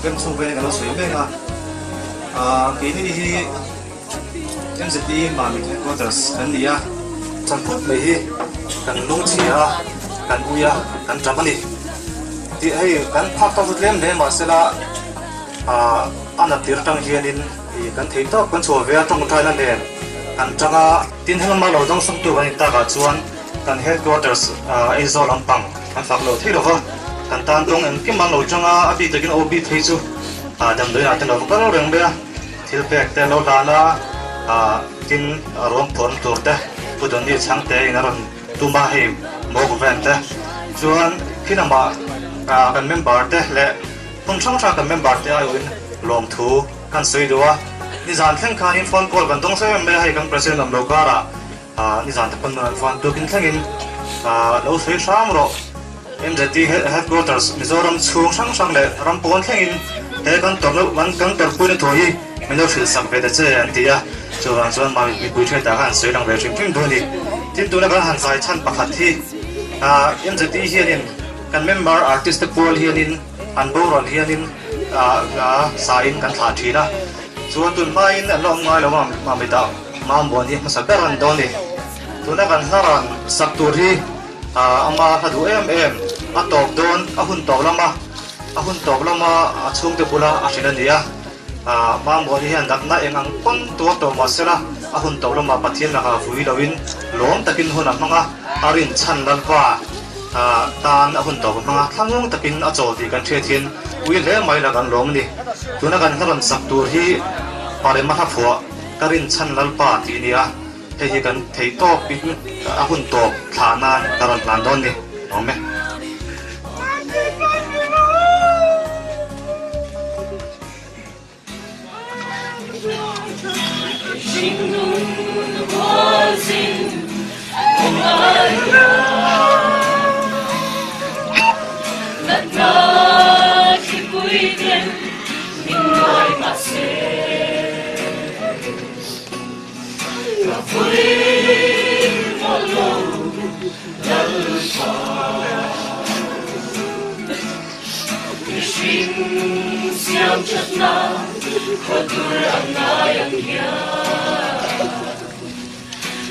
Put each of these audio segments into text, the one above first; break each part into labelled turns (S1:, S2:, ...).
S1: kem chung về cái suy về cái này thì em sẽ đi mà mình headquarters anh đi sản phẩm mấy hi cần lung chia cần uya cần trầm anh đi thì hay cần phát tao vượt lên để mà sẽ là anh là tiếng trong hiền in thì cần thấy to cần chùa về trong Thái Lan để cần chẳng tin hàng mà lâu trong sông tu anh ta cả chuan cần headquarters Aizol Lampang cần phát lâu thấy được không cần tan trong em cái mà lâu trong abi tới cái OB thấy chứ đầm đấy là tên là có lâu đường bây thì về tên lâu là tin rom phun tur te putun đi sang te in aron tumba he mo ven te chuan khi nào mà kan member te le tung sang sang kan member te ai win lom thu kan soi do ni zan theng khan in phone call kan tong sai me hai kan president am lo kara ni zan te pan phone tu kin thengin lo soi sam ro MZT headquarters Mizoram chung sang le rampon thengin he kan tor lo wan kan tor pui ni thoi mình đâu phải sắm về để chơi anh thì cho mà mình bùi chơi đá hàng sới đang về chuyện phim thôi thì tin tôi là cái hàng dài chăn bạc hạt thì em giờ tí hiện in kan member artist pool hiện in an bầu rồi hiện in sai in kan thả chi đó cho tuần mai in anh long ngay là mà mình tạo mà muốn đi mà sắp tới anh đón đi tôi là kan haran sắp tuổi thì ama hadu em atop don ahun top lama chung te pula asinan dia mà muốn đi hành động này ngang con tua tổ mà sẽ là hun tổ mà bắt thiên là vui đầu in lom takin hun am nga arin chan lan qua tan hun tổ mà thang takin a chol thì kan che thiên ui le mai là kan lom ni tu na kan haram sak tur hi pare ma tha phua karin chan lal pa ti nia he hi kan thei to pin hun tổ thana taran plan don ni ome
S2: siang chất na có tur ang ngayang hiyan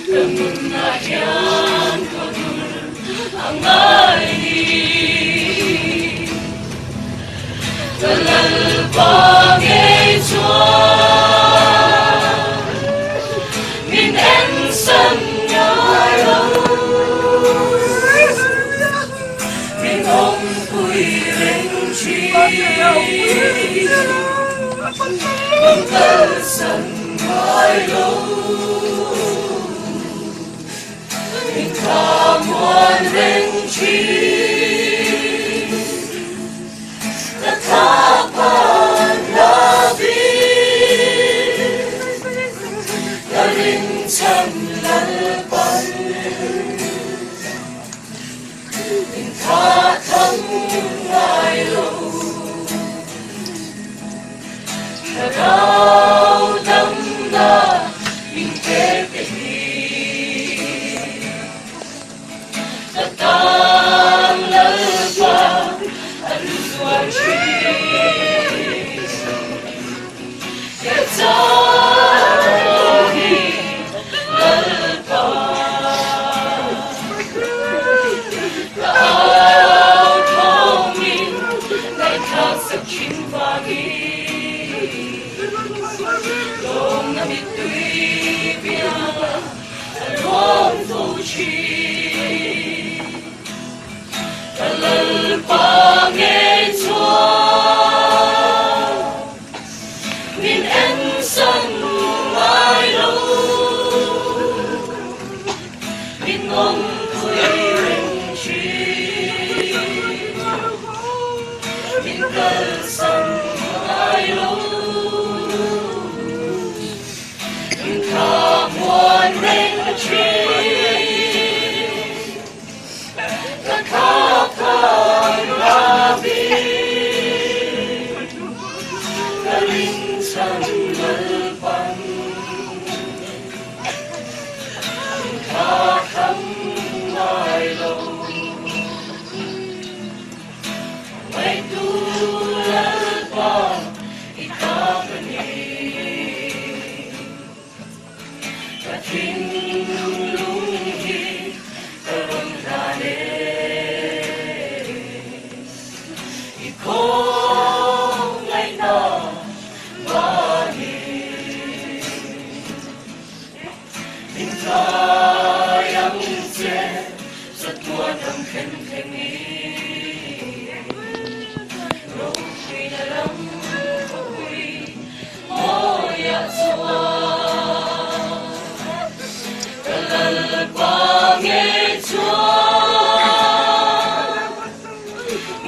S2: kamun na hiyan có tur ang ngayon talalpang ay chuan min ensan ngayon min hong quy reng chi bằng cơn sân mãi lâu mình tham hoan reng chi ta thác bàn la vi ta ring chân lal pan mình tha thăng ngài lâu đau đớn đã in kề bên ta tan lỡ qua anh doan chi để cho hi lỡ qua đau thong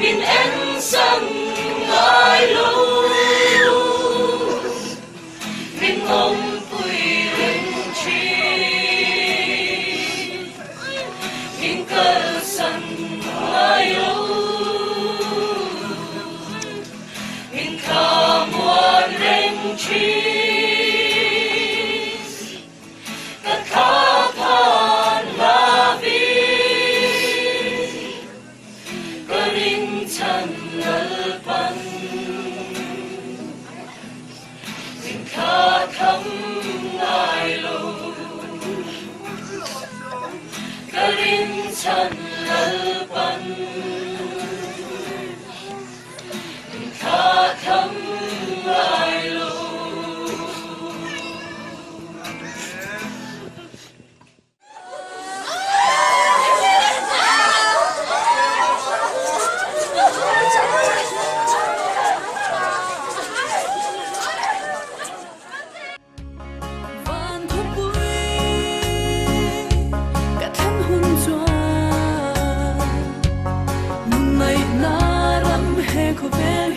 S2: min ensam ngai lo min ngom pui ren chi min kal san ngai lo min kam wan ren chi chân lỡ bắn khá thấm ai lâu
S3: Covel